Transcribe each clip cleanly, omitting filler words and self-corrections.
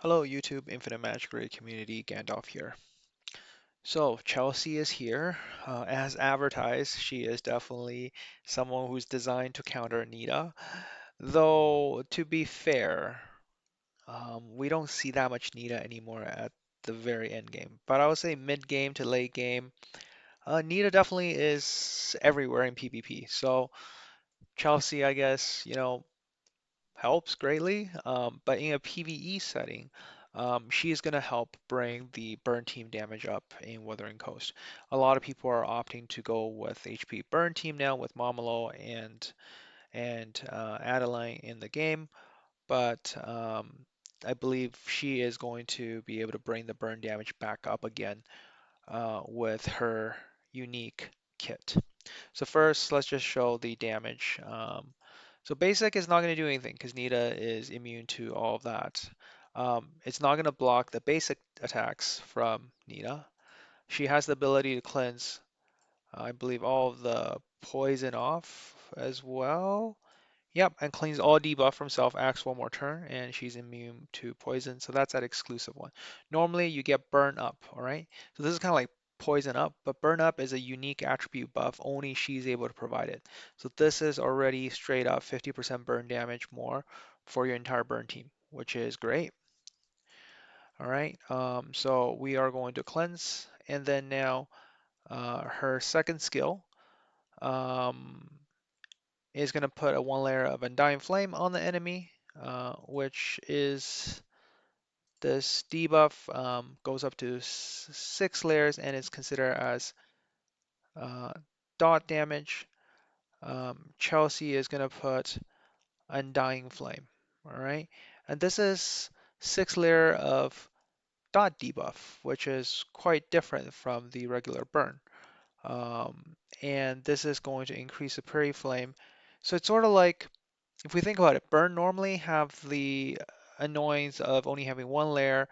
Hello YouTube Infinite Magicraid community, Gandalf here. So Chelsea is here. As advertised, she is definitely someone who's designed to counter Nita. Though, to be fair, we don't see that much Nita anymore at the very end game. But I would say mid game to late game, Nita definitely is everywhere in PvP. So Chelsea, I guess, helps greatly. But in a PvE setting, she's going to help bring the burn team damage up in Wuthering Coast. A lot of people are opting to go with HP burn team now with Momolo and Adeline in the game, but I believe she is going to be able to bring the burn damage back up again with her unique kit. So first, let's just show the damage. So basic is not going to do anything because Nita is immune to all of that. It's not going to block the basic attacks from Nita. She has the ability to cleanse, I believe, all of the poison off as well. Yep, and cleans all debuff from self, acts one more turn, and she's immune to poison. So that's that exclusive one. Normally you get burn up, all right? So this is kind of like poison up, but burn up is a unique attribute buff. Only she's able to provide it. So this is already straight up 50% burn damage more for your entire burn team, which is great. All right, so we are going to cleanse, and then now her second skill. Um, is going to put a one layer of Undying Flame on the enemy, which is this debuff goes up to 6 layers and is considered as uh, dot damage. Chelsea is going to put Undying Flame, all right? And this is 6 layer of dot debuff, which is quite different from the regular burn. And this is going to increase the Prairie Flame. So it's sort of like if we think about it, burn normally have the annoyance of only having one layer,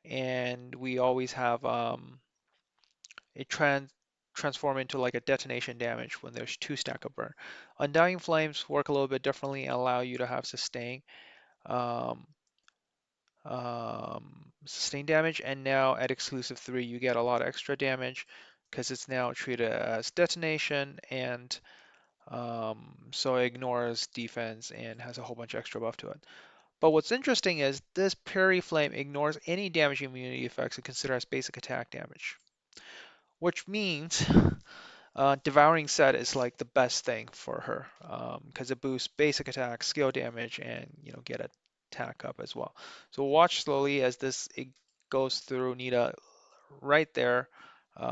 and we always have it transform into like a detonation damage when there's two stack of burn. Undying Flames work a little bit differently and allow you to have um, sustain damage, and now at exclusive 3 you get a lot of extra damage because it's now treated as detonation, and so it ignores defense and has a whole bunch of extra buff to it. But what's interesting is this Parry Flame ignores any damage immunity effects and considers as basic attack damage, which means Devouring Set is like the best thing for her because it boosts basic attack, skill damage, and get attack up as well. So watch slowly as this it goes through Nita right there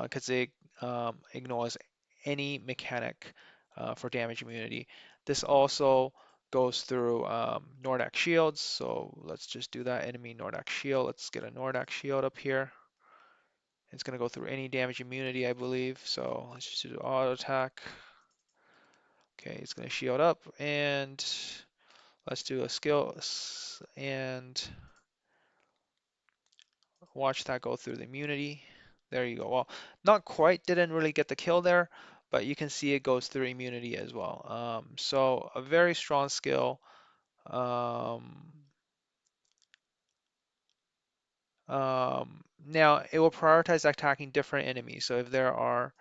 because it ignores any mechanic for damage immunity. This also goes through Nordak shields, so let's just do that. Enemy Nordak shield. Let's get a Nordak shield up here. It's going to go through any damage immunity, I believe. So let's just do auto attack. Okay, it's going to shield up, and let's do a skill and watch that go through the immunity. There you go. Well, not quite, didn't really get the kill there, but you can see it goes through immunity as well. So a very strong skill. Um, Now it will prioritize attacking different enemies. So if there are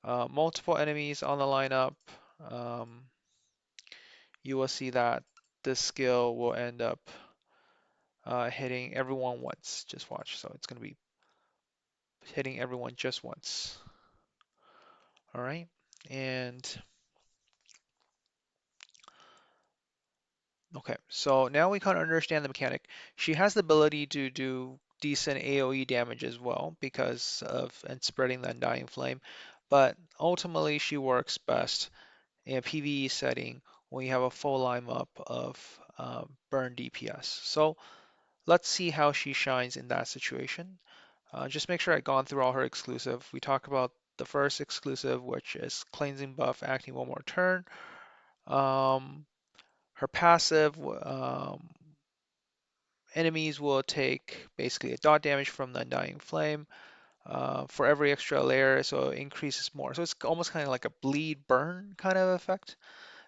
multiple enemies on the lineup, um, you will see that this skill will end up hitting everyone once. Just watch. So it's going to be hitting everyone just once. All right. And okay, so now we kind of understand the mechanic. She has the ability to do decent AoE damage as well because of and spreading the Undying Flame, but ultimately she works best in a PvE setting when you have a full lineup of burn DPS. So let's see how she shines in that situation. Just make sure I've gone through all her exclusive. We talk about the first exclusive, which is cleansing buff, acting one more turn. Um, Her passive, enemies will take basically a dot damage from the Undying Flame for every extra layer, so it increases more. So it's almost kind of like a bleed burn kind of effect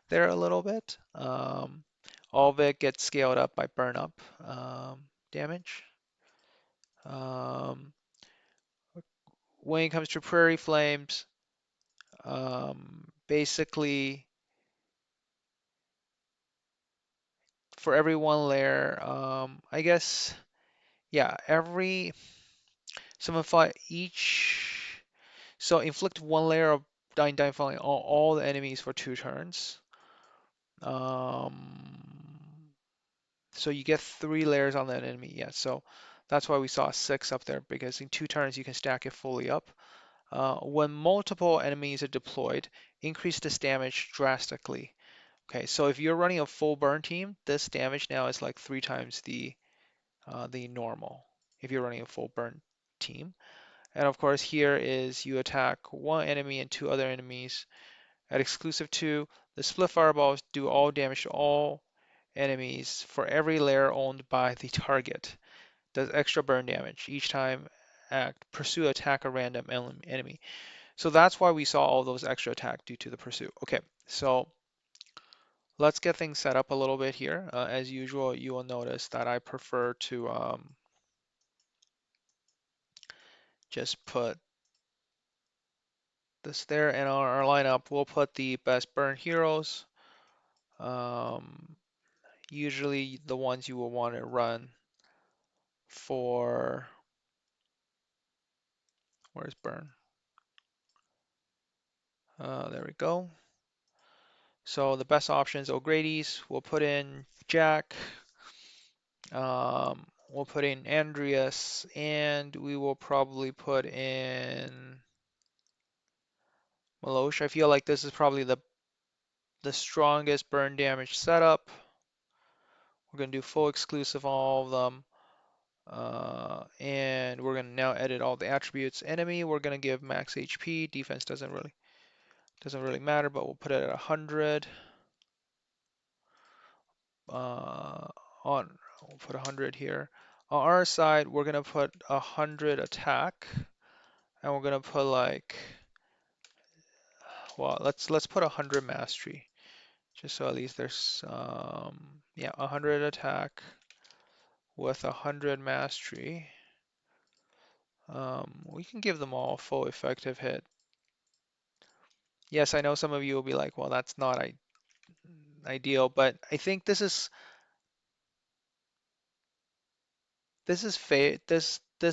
there a little bit. All of it gets scaled up by burn up damage. Um, when it comes to Prairie Flames, basically for every one layer, I guess, yeah, every simplify each. So inflict one layer of dying falling on all the enemies for 2 turns. Um, so you get 3 layers on that enemy. Yeah, so that's why we saw 6 up there because in 2 turns you can stack it fully up. When multiple enemies are deployed, increase this damage drastically. Okay, so if you're running a full burn team, this damage now is like 3 times the normal if you're running a full burn team. And of course, here is you attack one enemy and 2 other enemies. At exclusive 2, the split fireballs do all damage to all enemies for every layer owned by the target. Does extra burn damage each time pursue attack a random enemy. So that's why we saw all those extra attack due to the pursuit. Okay, so let's get things set up a little bit here. As usual, you will notice that I prefer to just put this there in our lineup. We'll put the best burn heroes. Um, Usually the ones you will want to run for, where's burn? There we go. So the best options, O'Grady's. We'll put in Jack. We'll put in Andreas, and we will probably put in Milosh. I feel like this is probably the strongest burn damage setup. We're going to do full exclusive on all of them. And we're going to now edit all the attributes. Enemy, we're going to give max HP. Defense doesn't really matter, but we'll put it at 100. Uh, we'll put 100 here. On our side, we're going to put 100 attack, and we're going to put like, well, let's put 100 mastery, just so at least there's yeah, 100 attack with 100 mastery. We can give them all a full effective hit. Yes, I know some of you will be like, well, that's not ideal, but I think this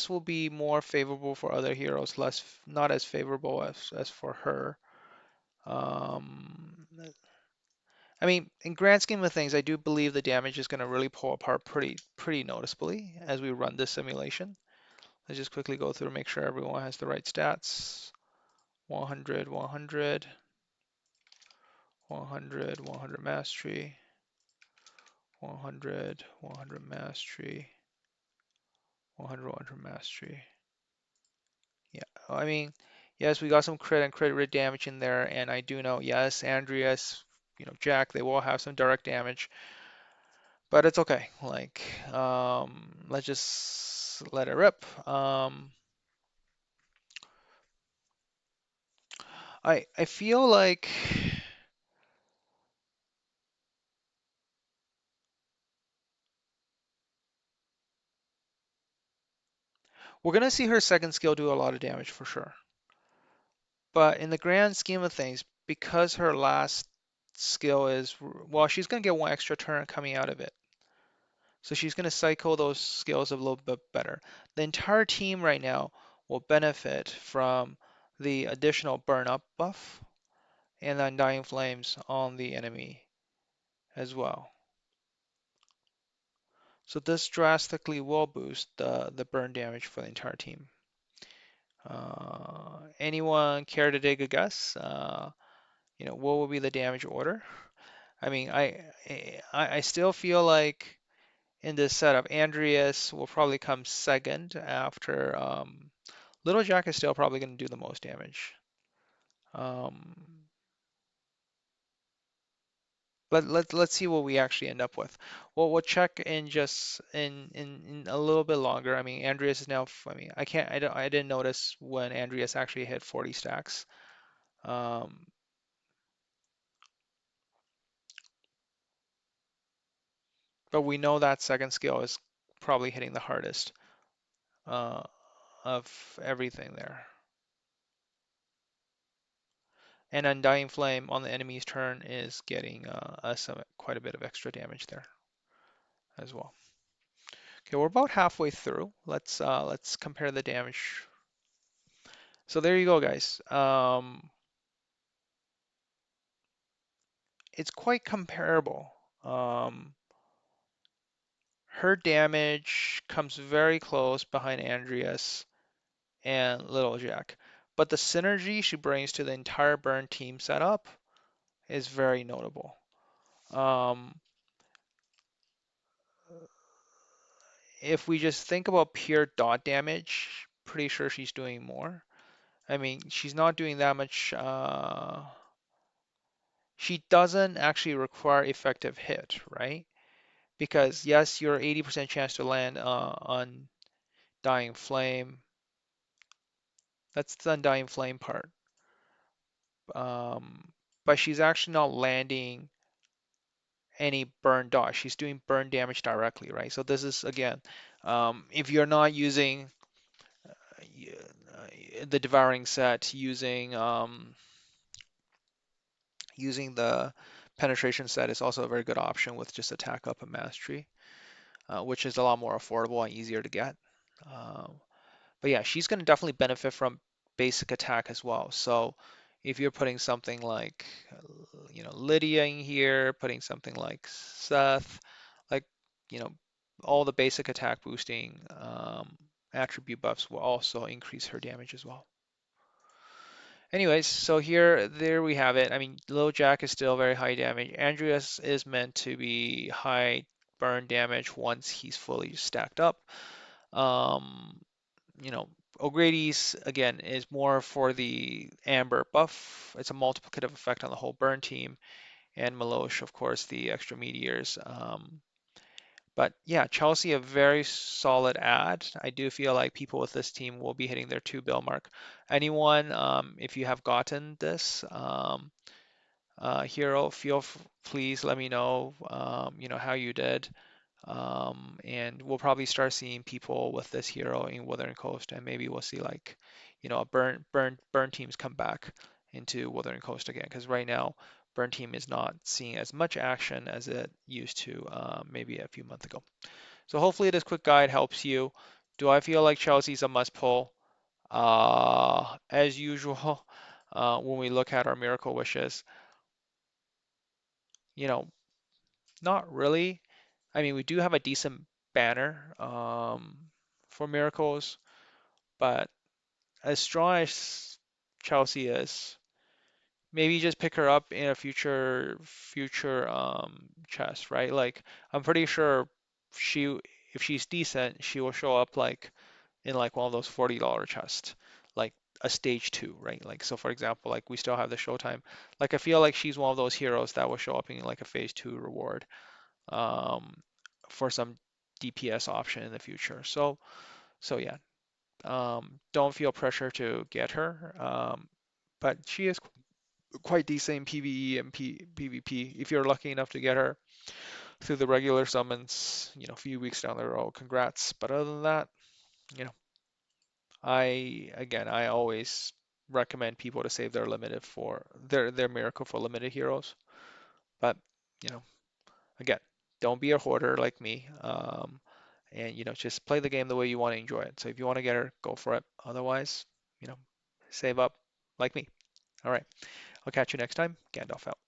will be more favorable for other heroes, less not as favorable as for her. Um, I mean, in grand scheme of things, I do believe the damage is going to really pull apart pretty noticeably as we run this simulation. Let's just quickly go through and make sure everyone has the right stats. 100, 100, 100, 100 mastery, 100, 100 mastery, 100, 100 mastery. Yeah, I mean, yes, we got some crit and crit rate damage in there, and I do know, yes, Andreas, Jack, they will have some direct damage, but it's okay. Like, let's just let it rip. I feel like we're gonna see her second skill do a lot of damage for sure. But in the grand scheme of things, because her last skill is, well, she's gonna get one extra turn coming out of it. So she's going to cycle those skills a little bit better. The entire team right now will benefit from the additional burn up buff and Undying Flames on the enemy as well. So this drastically will boost the burn damage for the entire team. Anyone care to take a guess? What will be the damage order? I mean, I still feel like in this setup, Andreas will probably come second after Little Jack is still probably going to do the most damage. Um, let's see what we actually end up with. Well, we'll check in just in a little bit longer. I mean, Andreas is now. I mean, I didn't notice when Andreas actually hit 40 stacks. Um, but we know that second skill is probably hitting the hardest. uh, of everything there. And Undying Flame on the enemy's turn is getting us quite a bit of extra damage there as well. Okay, we're about halfway through. Let's compare the damage. So there you go, guys. It's quite comparable. Um, Her damage comes very close behind Andreas and Little Jack, but the synergy she brings to the entire burn team setup is very notable. Um, if we just think about pure dot damage, pretty sure she's doing more. I mean, she's not doing that much. She doesn't actually require effective hit, right? Because yes, your 80% chance to land on Dying Flame. That's the Undying Flame part. Um, but she's actually not landing any burn dot. She's doing burn damage directly, right? So this is again, if you're not using the devouring set, using the penetration set is also a very good option with just attack up and mastery, which is a lot more affordable and easier to get. Um, But yeah, she's going to definitely benefit from basic attack as well. So if you're putting something like, Lydia in here, putting something like Seth, like, you know, all the basic attack boosting attribute buffs will also increase her damage as well. Anyways, so there we have it. I mean, Low Jack is still very high damage. Andreas is meant to be high burn damage once he's fully stacked up. Um, you know, O'Grady's again is more for the amber buff. It's a multiplicative effect on the whole burn team, and Milosh, of course, the extra meteors. But yeah, Chelsea a very solid ad. I do feel like people with this team will be hitting their 2 bill mark. Anyone, if you have gotten this hero, please let me know, how you did. And we'll probably start seeing people with this hero in Wuthering Coast, and maybe we'll see like, burn teams come back into Wuthering Coast again. Because right now, burn team is not seeing as much action as it used to maybe a few months ago. So hopefully this quick guide helps you. Do I feel like Chelsea's a must pull? As usual, when we look at our miracle wishes, you know, not really. I mean, we do have a decent banner for miracles, but as strong as Chelsea is, maybe just pick her up in a future chest, right? Like I'm pretty sure she if she's decent, she will show up like in like one of those $40 chests, like a stage 2, right? Like so for example, like we still have the showtime. Like I feel like she's one of those heroes that will show up in like a phase 2 reward um for some DPS option in the future. So yeah, don't feel pressure to get her. But she is quite decent in PvE and PvP. If you're lucky enough to get her through the regular summons, a few weeks down the road, congrats. But other than that, you know, I always recommend people to save their limited for their miracle for limited heroes. But, you know, again, don't be a hoarder like me. And just play the game the way you want to enjoy it. So if you want to get her, go for it. Otherwise, you know, save up like me. All right. I'll catch you next time. Gandalf out.